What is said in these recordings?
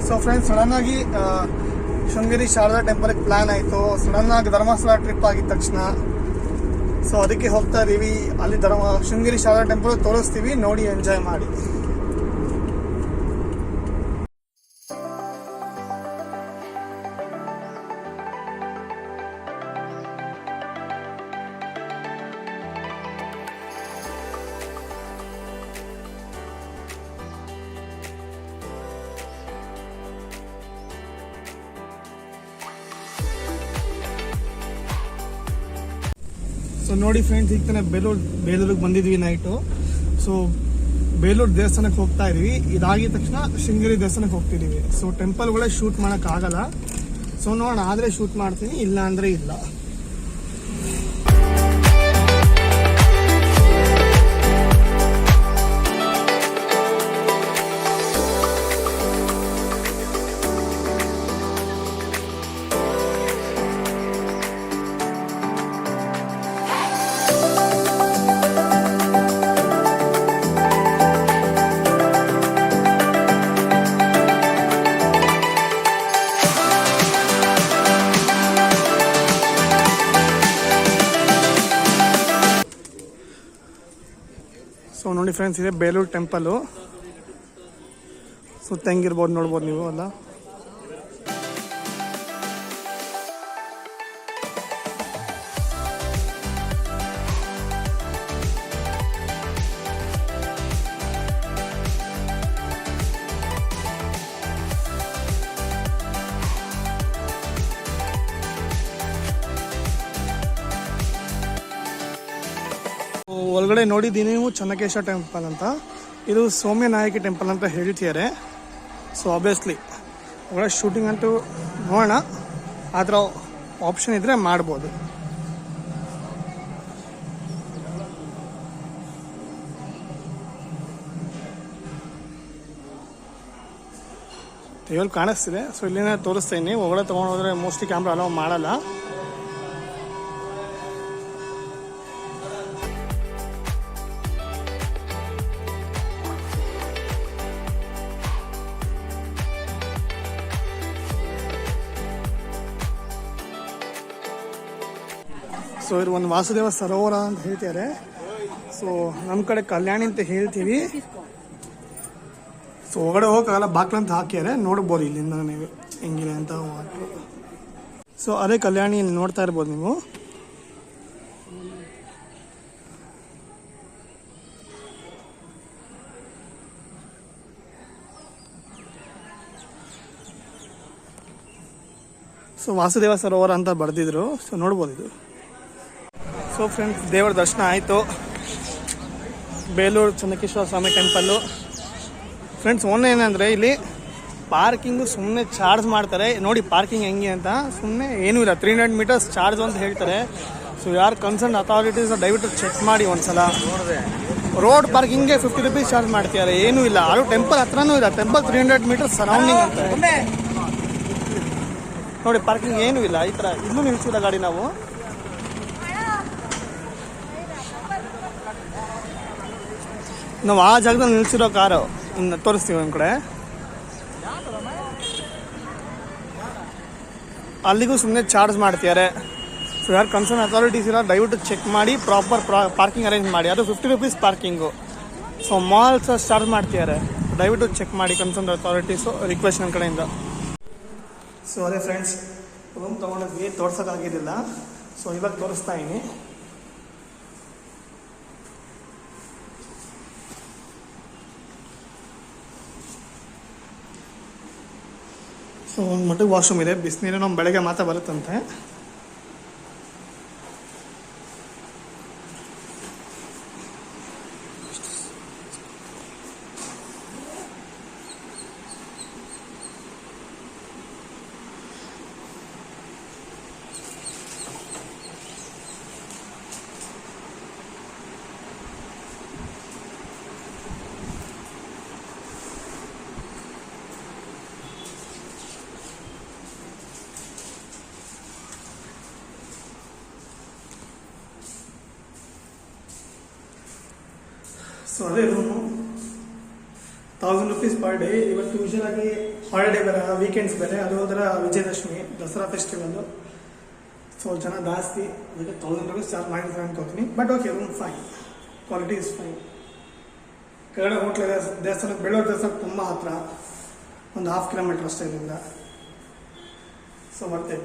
So friends, sudden ಆಗಿ ಶೃಂಗೇರಿ ಶಾರದಾ ಟೆಂಪಲ್ಗೆ plan ಆಯಿತು. ಸಡನ್ ಆಗಿ ಧರ್ಮಸ್ಥಳ ಟ್ರಿಪ್ ಆಗಿದ ತಕ್ಷಣ ಸೊ ಅದಕ್ಕೆ ಹೋಗ್ತಾ ಇದೀವಿ. ಅಲ್ಲಿ ಶೃಂಗೇರಿ ಶಾರದಾ ಟೆಂಪಲ್ ತೋರಿಸ್ತೀವಿ, ನೋಡಿ ಎಂಜಾಯ್ ಮಾಡಿ. ಸೊ ನೋಡಿ ಫ್ರೆಂಡ್ಸ್, ಈಗ ತಾನೇ ಬೇಲೂರಿಗೆ ಬಂದಿದ್ವಿ ನೈಟು. ಸೊ ಬೇಲೂರು ದೇವಸ್ಥಾನಕ್ಕೆ ಹೋಗ್ತಾ ಇದೀವಿ. ಇದಾಗಿದ ತಕ್ಷಣ ಶೃಂಗೇರಿ ದೇವಸ್ಥಾನಕ್ಕೆ ಹೋಗ್ತಿದೀವಿ. ಸೊ ಟೆಂಪಲ್ಗಳೇ ಶೂಟ್ ಮಾಡೋಕ್ಕಾಗಲ್ಲ. ಸೊ ನೋಡೋಣ, ಆದರೆ ಶೂಟ್ ಮಾಡ್ತೀನಿ, ಇಲ್ಲ ಅಂದರೆ ಇಲ್ಲ. ಸೊ ನೋಡಿ ಫ್ರೆಂಡ್ಸ್, ಇದೆ ಬೇಲೂರು ಟೆಂಪಲ್ಲು. ಸುತ್ತ ಹೆಂಗಿರ್ಬೋದು ನೋಡ್ಬೋದು ನೀವು ಅಲ್ಲ. ಒಳಗಡೆ ನೋಡಿದ್ದೀನಿ ನೀವು, ಚೆನ್ನಕೇಶ್ವರ ಟೆಂಪಲ್ ಅಂತ. ಇದು ಸೌಮ್ಯನಾಯಕಿ ಟೆಂಪಲ್ ಅಂತ ಹೇಳ್ತಿದ್ದಾರೆ. ಸೊ ಆಬ್ವಿಯಸ್ಲಿ ಒಳಗಡೆ ಶೂಟಿಂಗ್ ಅಂತೂ ನೋಡೋಣ, ಆ ಥರ ಆಪ್ಷನ್ ಇದ್ದರೆ ಮಾಡ್ಬೋದು. ದೇವಲ್ಲಿ ಕಾಣಿಸ್ತಿದೆ. ಸೊ ಇಲ್ಲಿನೇ ತೋರಿಸ್ತೀನಿ. ಒಳಗಡೆ ತೊಗೊಂಡೋದ್ರೆ ಮೋಸ್ಟ್ಲಿ ಕ್ಯಾಮ್ರಾ ಅಲೋ ಮಾಡಲ್ಲ. ಸೊ ಇದು ಒಂದು ವಾಸುದೇವ ಸರೋವರ ಅಂತ ಹೇಳ್ತಾರೆ. ಸೊ ನಮ್ಮ ಕಡೆ ಕಲ್ಯಾಣಿ ಅಂತ ಹೇಳ್ತೀವಿ. ಸೊ ಹೊರಗಡೆ ಹೋಗಕ್ಕಾಗಲ್ಲ, ಬಾಕ್ಲಂತ ಹಾಕ್ಯಾರೆ, ನೋಡ್ಬೋದು ಇಲ್ಲಿಂದ ನೀವು ಹೆಂಗಿದೆ ಅಂತ ವಾಟ್ರು. ಸೊ ಅದೇ ಕಲ್ಯಾಣಿ ಇಲ್ಲಿ ನೋಡ್ತಾ ಇರ್ಬೋದು ನೀವು. ಸೊ ವಾಸುದೇವ ಸರೋವರ ಅಂತ ಬರೆದಿದ್ರು. ಸೊ ನೋಡ್ಬೋದು ಇದು. ಸೊ ಫ್ರೆಂಡ್ಸ್, ದೇವರ ದರ್ಶನ ಆಯಿತು. ಬೇಲೂರು ಚೆನ್ನಕೇಶ್ವರ ಸ್ವಾಮಿ ಟೆಂಪಲ್ಲು. ಫ್ರೆಂಡ್ಸ್, ಒಂದೇನೆಂದರೆ ಇಲ್ಲಿ ಪಾರ್ಕಿಂಗು ಸುಮ್ಮನೆ ಚಾರ್ಜ್ ಮಾಡ್ತಾರೆ. ನೋಡಿ ಪಾರ್ಕಿಂಗ್ ಹೆಂಗೆ ಅಂತ. ಸುಮ್ಮನೆ ಏನೂ ಇಲ್ಲ, 300 ಮೀಟರ್ಸ್ ಚಾರ್ಜ್ ಅಂತ ಹೇಳ್ತಾರೆ. ಸೊ ಯಾರು ಕನ್ಸರ್ನ್ ಅಥಾರಿಟೀಸ್ ದಯವಿಟ್ಟು ಚೆಕ್ ಮಾಡಿ ಒಂದ್ಸಲ. ರೋಡ್ ಪಾರ್ಕಿಂಗ್ಗೆ 50 ರೂಪೀಸ್ ಚಾರ್ಜ್ ಮಾಡ್ತಿದ್ದಾರೆ, ಏನೂ ಇಲ್ಲ. ಅದು ಟೆಂಪಲ್ ಹತ್ರನೂ ಇಲ್ಲ. ಟೆಂಪಲ್ 300 ಮೀಟರ್ಸ್ ಸರೌಂಡಿಂಗ್ ಅಂತ ನೋಡಿ. ಪಾರ್ಕಿಂಗ್ ಏನೂ ಇಲ್ಲ. ಈ ಥರ ಇನ್ನೂ ನಿಲ್ಸಿಲ್ಲ ಗಾಡಿ ನಾವು. ನಾವು ಆ ಜಾಗದಲ್ಲಿ ನಿಲ್ಸಿರೋ ಕಾರು ಇನ್ನು ತೋರಿಸ್ತೀವಿ ಒಂದು ಕಡೆ. ಅಲ್ಲಿಗೂ ಸುಮ್ಮನೆ ಚಾರ್ಜ್ ಮಾಡ್ತಿದ್ದಾರೆ. ಸೊ ಯಾರು ಕನ್ಸರ್ನ್ ಅಥಾರಿಟೀಸ್ ಇರೋ ದಯವಿಟ್ಟು ಚೆಕ್ ಮಾಡಿ, ಪ್ರಾಪರ್ ಪಾರ್ಕಿಂಗ್ ಅರೇಂಜ್ ಮಾಡಿ. ಅದು 50 rupees parking. So malls charge ಮಾಡ್ತಿದ್ದಾರೆ, ದಯವಿಟ್ಟು ಚೆಕ್ ಮಾಡಿ ಕನ್ಸರ್ನ್ ಅಥಾರಿಟೀಸು. ರಿಕ್ವೆಸ್ಟ್ ನನ್ನ ಕಡೆಯಿಂದ. ಸೊ ಅದೇ ಫ್ರೆಂಡ್ಸ್, ರೂಮ್ ತೊಗೊಂಡಿದ್ವಿ, ತೋರ್ಸೋಕ್ಕಾಗಿದ್ದಿಲ್ಲ. ಸೊ ಇವಾಗ ತೋರಿಸ್ತಾ ಇದ್ದೀನಿ. ಸೊ ಒಂದು ಮಟ್ಟಿಗೆ ವಾಶ್ರೂಮ್ ಇದೆ. ಬಿಸಿನೀರು ನಮ್ಮ ಬೆಳಗ್ಗೆ ಮಾತ್ರ ಬರುತ್ತಂತೆ. ಸೊ ಅದೇ ರೂಮು. 1,000 rupees per day. ಇವತ್ತು ಯೂಶಲ್ ಆಗಿ ಹಾಲಿಡೇ ಬೇರೆ, ವೀಕೆಂಡ್ಸ್ ಬೇರೆ, ಅದು ಹೋದ್ರೆ ವಿಜಯದಶಮಿ ದಸರಾ ಫೆಸ್ಟಿವಲ್. ಸೊ ಜನ ಜಾಸ್ತಿ, ಅದಕ್ಕೆ 1,000 rupees ಚಾರ್ಜ್ ಮಾಡಿದ್ರೆ ಅನ್ಕೋತೀನಿ. But okay, room fine, quality is fine. ಕೆಳಗಡೆ ಹೋಟ್ಲ್ ಇದೆ, ದೇವಸ್ಥಾನಕ್ಕೆ ಬೆಳ್ಳೂರು ದೇವಸ್ಥಾನಕ್ಕೆ ತುಂಬ ಹತ್ರ, ಒಂದು 1/2 kilometer ಅಷ್ಟೇ ಇಲ್ಲಿಂದ. ಸೊ ಮತ್ತೆ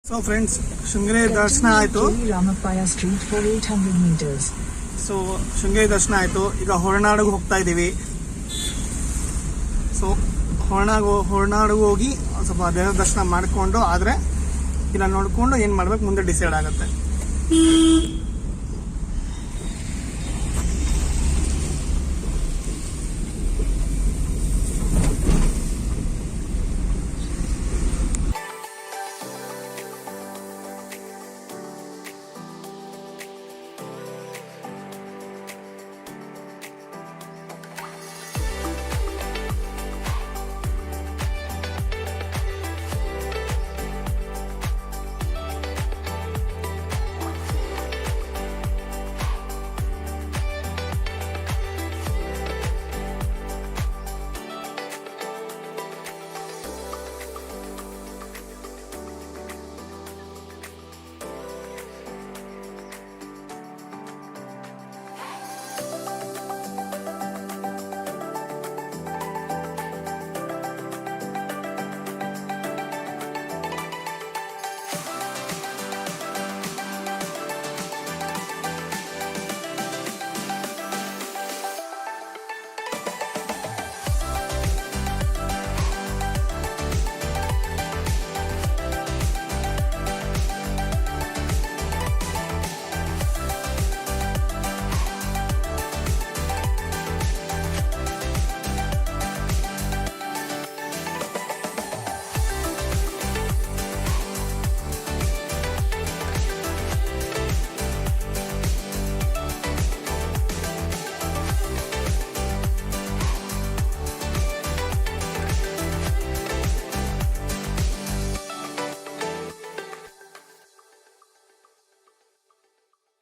ಸೊ ಫ್ರೆಂಡ್ಸ್, ಶೃಂಗೇರಿ ದರ್ಶನ ಆಯಿತು. ಸೊ ಶೃಂಗೇರಿ ದರ್ಶನ ಆಯಿತು. ಈಗ ಹೊರನಾಡಿಗೆ ಹೋಗ್ತಾ ಇದ್ದೀವಿ. ಸೊ ಹೊರನಾಡಿಗೆ ಹೋಗಿ ಸ್ವಲ್ಪ ದೇವರ ದರ್ಶನ ಮಾಡಿಕೊಂಡು ಆದರೆ ಇಲ್ಲ ನೋಡಿಕೊಂಡು ಏನು ಮಾಡ್ಬೇಕು ಮುಂದೆ ಡಿಸೈಡ್ ಆಗುತ್ತೆ.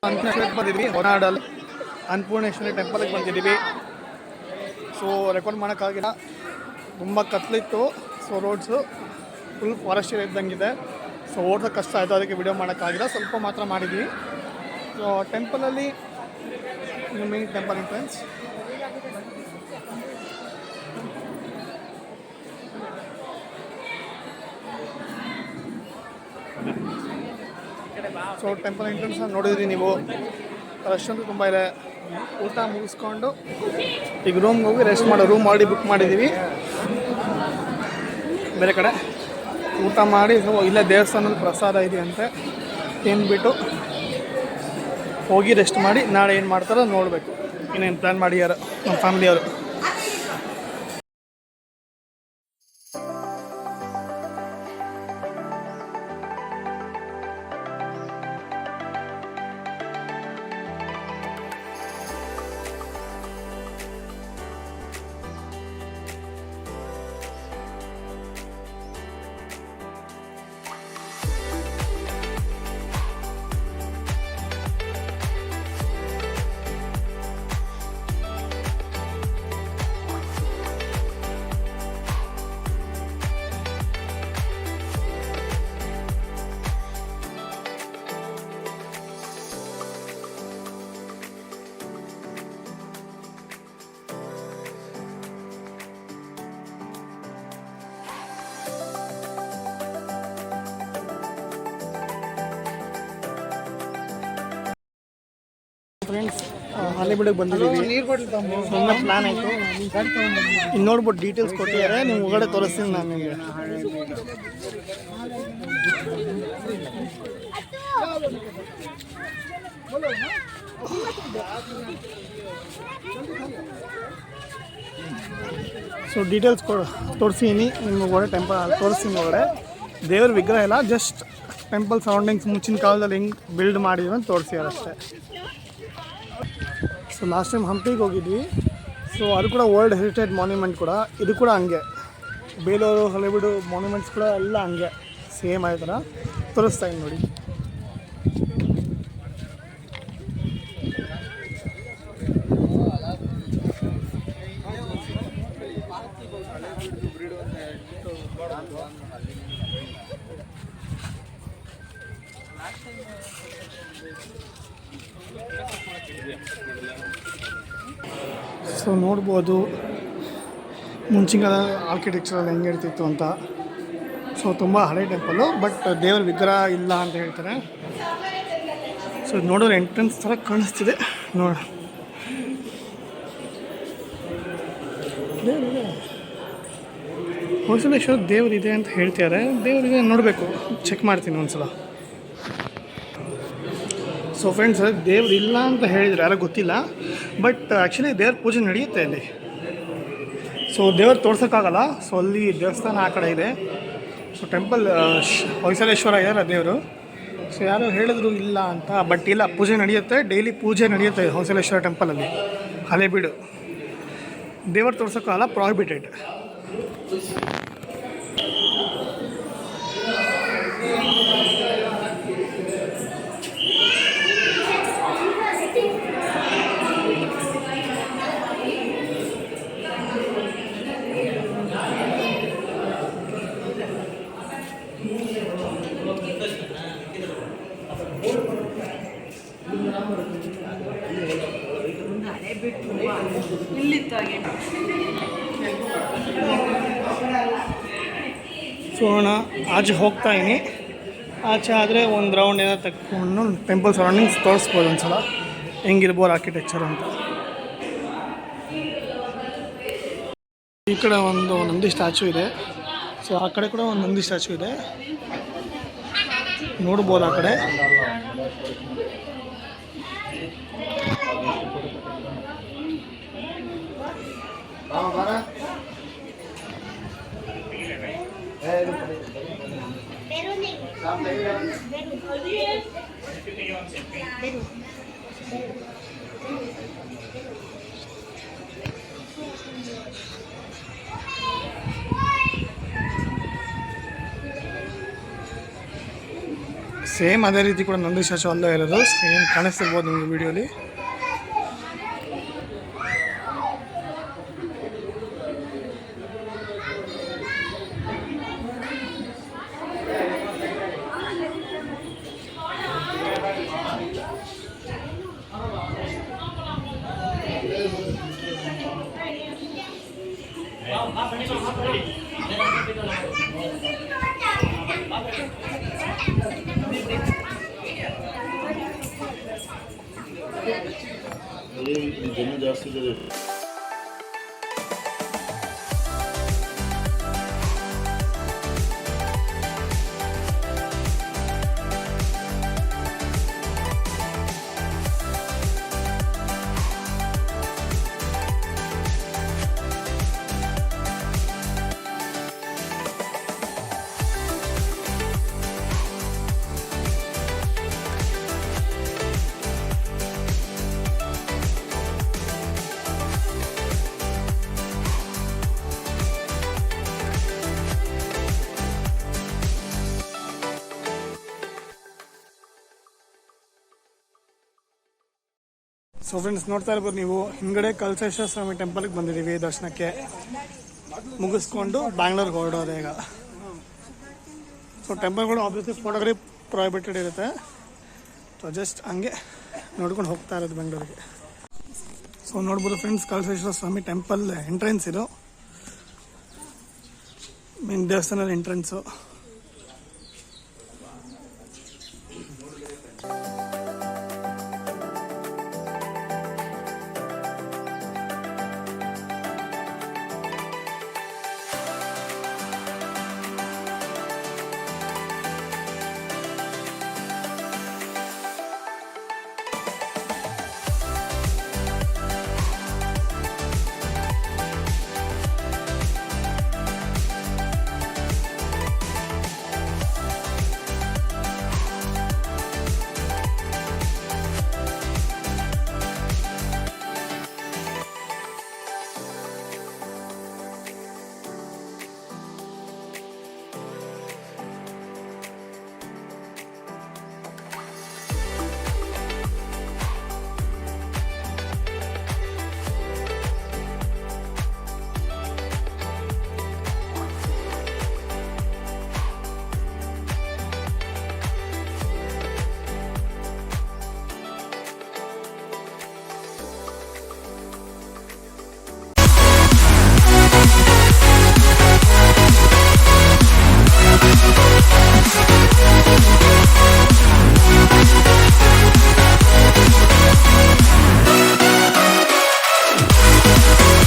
ಅನ್ನಪೂರ್ಣೇಶ್ವರಿಗೆ ಬಂದಿದ್ವಿ. ಹೊರನಾಡಲ್ಲಿ ಅನ್ನಪೂರ್ಣೇಶ್ವರಿ ಟೆಂಪಲ್ಗೆ ಬಂದಿದ್ದೀವಿ. ಸೊ ರೆಕಾರ್ಡ್ ಮಾಡೋಕ್ಕಾಗಿಲ್ಲ, ತುಂಬ ಕತ್ಲಿತ್ತು. ಸೊ ರೋಡ್ಸು ಫುಲ್ ಫಾರೆಸ್ಟ್ ಇದ್ದಂಗಿದೆ. ಸೊ ಓಡ್ಸೋಕ್ಕೆ ಕಷ್ಟ ಆಯಿತು, ಅದಕ್ಕೆ ವಿಡಿಯೋ ಮಾಡೋಕ್ಕಾಗಿಲ್ಲ, ಸ್ವಲ್ಪ ಮಾತ್ರ ಮಾಡಿದ್ವಿ. ಸೊ ಟೆಂಪಲಲ್ಲಿ main temple entrance. So temple entrance ನೋಡಿದ್ರಿ ನೀವು, ರಶ್ ಅಂತೂ ತುಂಬ ಇದೆ. ಊಟ ಮುಗಿಸ್ಕೊಂಡು ಈಗ ರೂಮ್ಗೆ ಹೋಗಿ ರೆಸ್ಟ್ ಮಾಡೋ ರೂಮ್ ಆಲ್ರೆಡಿ ಬುಕ್ ಮಾಡಿದ್ದೀವಿ ಬೇರೆ ಕಡೆ. ಊಟ ಮಾಡಿ ಸೊ ಇಲ್ಲೇ ದೇವಸ್ಥಾನದಲ್ಲಿ ಪ್ರಸಾದ ಇದೆಯಂತೆ, ತಿಂದ್ಬಿಟ್ಟು ಹೋಗಿ ರೆಸ್ಟ್ ಮಾಡಿ ನಾಳೆ ಏನು ಮಾಡ್ತಾರೋ ನೋಡಬೇಕು. ಇನ್ನೇನು ಪ್ಲ್ಯಾನ್ ಮಾಡಿಯಾರ ನಮ್ಮ ಫ್ಯಾಮಿಲಿಯವರು. ಹಳೆಬೀಡಿಗೆ ಬಂದಿದ್ದೀವಿ. ಸುಮ್ಮನೆ ಪ್ಲಾನ್ ಆಯಿತು. ಇನ್ನು ನೋಡ್ಬಿಟ್ಟು ಡೀಟೇಲ್ಸ್ ಕೊಟ್ಟಿದ್ದಾರೆ, ನೀವು ಹೊರಗಡೆ ತೋರಿಸ್ತೀನಿ ನಾನು ನಿಮಗೆ. ಸೊ ಡೀಟೇಲ್ಸ್ ತೋರಿಸ್ತೀನಿ ನಿಮ್ಗೆ ಒಳಗಡೆ. ಟೆಂಪಲ್ ತೋರಿಸ್ತೀನಿ ಒಳಗಡೆ. ದೇವ್ರ ವಿಗ್ರಹ ಇಲ್ಲ, ಜಸ್ಟ್ ಟೆಂಪಲ್ ಸರೌಂಡಿಂಗ್ಸ್ ಮುಂಚಿನ ಕಾಲದಲ್ಲಿ ಹೆಂಗೆ ಬಿಲ್ಡ್ ಮಾಡಿದ್ವಿ ಅಂತ ತೋರಿಸಿದ್ದಾರೆ ಅಷ್ಟೇ. ಸೊ ಲಾಸ್ಟ್ ಟೈಮ್ ಹಂಪಿಗೆ ಹೋಗಿದ್ವಿ. ಸೊ ಅದು ಕೂಡ ವರ್ಲ್ಡ್ ಹೆರಿಟೇಜ್ ಮಾನ್ಯುಮೆಂಟ್ ಕೂಡ. ಇದು ಕೂಡ ಹಂಗೆ ಬೇಲೂರು ಹಳೆಬೀಡು ಮಾನ್ಯುಮೆಂಟ್ಸ್ ಕೂಡ ಎಲ್ಲ ಹಂಗೆ ಸೇಮ್ ಆದ ಥರ ತೋರಿಸ್ತಾ ಇದ್ದೀನಿ ನೋಡಿ. ಸೊ ನೋಡ್ಬೋದು ಮುಂಚಿನ ಆರ್ಕಿಟೆಕ್ಚರಲ್ಲಿ ಹೆಂಗೆ ಇರ್ತಿತ್ತು ಅಂತ. ಸೊ ತುಂಬ ಹಳೆ ಟೆಂಪಲ್ಲು, ಬಟ್ ದೇವರ ವಿಗ್ರಹ ಇಲ್ಲ ಅಂತ ಹೇಳ್ತಾರೆ. ಸೊ ನೋಡೋರು ಎಂಟ್ರೆನ್ಸ್ ಥರ ಕಾಣಿಸ್ತಿದೆ ನೋಡಿ. ದೇವರಿದೆ, ಹೊಸಲೇಶ್ವರ ದೇವರಿದೆ ಅಂತ ಹೇಳ್ತಿದ್ದಾರೆ. ದೇವರಿದೆ, ನೋಡಬೇಕು, ಚೆಕ್ ಮಾಡ್ತೀನಿ ಒಂದ್ಸಲ. ಸೊ ಫ್ರೆಂಡ್ಸ್, ದೇವ್ರು ಇಲ್ಲ ಅಂತ ಹೇಳಿದರೆ ಯಾರೋ ಗೊತ್ತಿಲ್ಲ, ಬಟ್ ಆ್ಯಕ್ಚುಲಿ ದೇವ್ರ ಪೂಜೆ ನಡೆಯುತ್ತೆ ಅಲ್ಲಿ. ಸೊ ದೇವ್ರು ತೋರ್ಸೋಕ್ಕಾಗಲ್ಲ. ಸೊ ಅಲ್ಲಿ ದೇವಸ್ಥಾನ ಆ ಕಡೆ ಇದೆ. ಸೊ ಟೆಂಪಲ್ ಹೊಯ್ಸಲೇಶ್ವರ ಇದ್ದಾರೆ ದೇವರು. ಸೊ ಯಾರೋ ಹೇಳಿದ್ರು ಇಲ್ಲ ಅಂತ, ಬಟ್ ಇಲ್ಲ, ಪೂಜೆ ನಡೆಯುತ್ತೆ, ಡೈಲಿ ಪೂಜೆ ನಡೆಯುತ್ತೆ ಹೊಯ್ಸಲೇಶ್ವರ ಟೆಂಪಲಲ್ಲಿ. ಹಳೆಬೀಡು ದೇವರು ತೋರ್ಸೋಕ್ಕಾಗಲ್ಲ, ಪ್ರಾಹಿಬಿಟೆಡ್. ಸೊ ಅಣ್ಣ ಆಚೆ ಹೋಗ್ತಾ ಇದೀನಿ. ಆಚೆ ಆದರೆ ಒಂದು ರೌಂಡ್ ಏನೋ ತಕ್ಕೊಂಡು ಟೆಂಪಲ್ ಸರೌಂಡಿಂಗ್ಸ್ ತೋರಿಸ್ಬೋದು ಒಂದ್ಸಲ ಹೆಂಗಿರ್ಬೋದು ಆರ್ಕಿಟೆಕ್ಚರ್ ಅಂತ. ಈ ಕಡೆ ಒಂದು ನಂದಿ ಸ್ಟ್ಯಾಚು ಇದೆ. ಸೊ ಆ ಕಡೆ ಕೂಡ ಒಂದು ನಂದಿ ಸ್ಟ್ಯಾಚು ಇದೆ, ನೋಡ್ಬೋದು ಆ ಕಡೆ. ಸೇಮ್ ಅದೇ ರೀತಿ ಕೂಡ ನಂದಿ ಸ್ಟ್ಯಾಚು ಅಲ್ಲೇ ಇರೋದು, ಸೇಮ್ ಕಾಣಿಸ್ತಿರ್ಬೋದು ನಿಮಗೆ ವಿಡಿಯೋಲಿ. ಜನ ಜಾಸ್ತಿ ಇದೆ. ಸೊ ಫ್ರೆಂಡ್ಸ್, ನೋಡ್ತಾ ಇರ್ಬೋದು ನೀವು ಹಿಂಗಡೆ ಕಲ್ಸೇಶ್ವರ ಸ್ವಾಮಿ ಟೆಂಪಲ್ಗೆ ಬಂದಿದ್ದೀವಿ ದರ್ಶನಕ್ಕೆ. ಮುಗಿಸ್ಕೊಂಡು ಬ್ಯಾಂಗ್ಳೂರ್ಗೆ ಹೊರಡೋದು ಈಗ. ಸೊ ಟೆಂಪಲ್ಗಳು ಆಬ್ವಿಯಸ್ಲಿ ಫೋಟೋಗ್ರಫಿ ಪ್ರಾಹಿಬಿಟೆಡ್ ಇರುತ್ತೆ. ಸೊ ಜಸ್ಟ್ ಹಂಗೆ ನೋಡ್ಕೊಂಡು ಹೋಗ್ತಾ ಇರೋದು ಬೆಂಗಳೂರಿಗೆ. ಸೊ ನೋಡ್ಬೋದು ಫ್ರೆಂಡ್ಸ್, ಕಲ್ಸೇಶ್ವರ ಸ್ವಾಮಿ ಟೆಂಪಲ್ ಎಂಟ್ರೆನ್ಸ್ ಇದು, ಮೇನ್ ದೇವಸ್ಥಾನದ ಎಂಟ್ರೆನ್ಸು.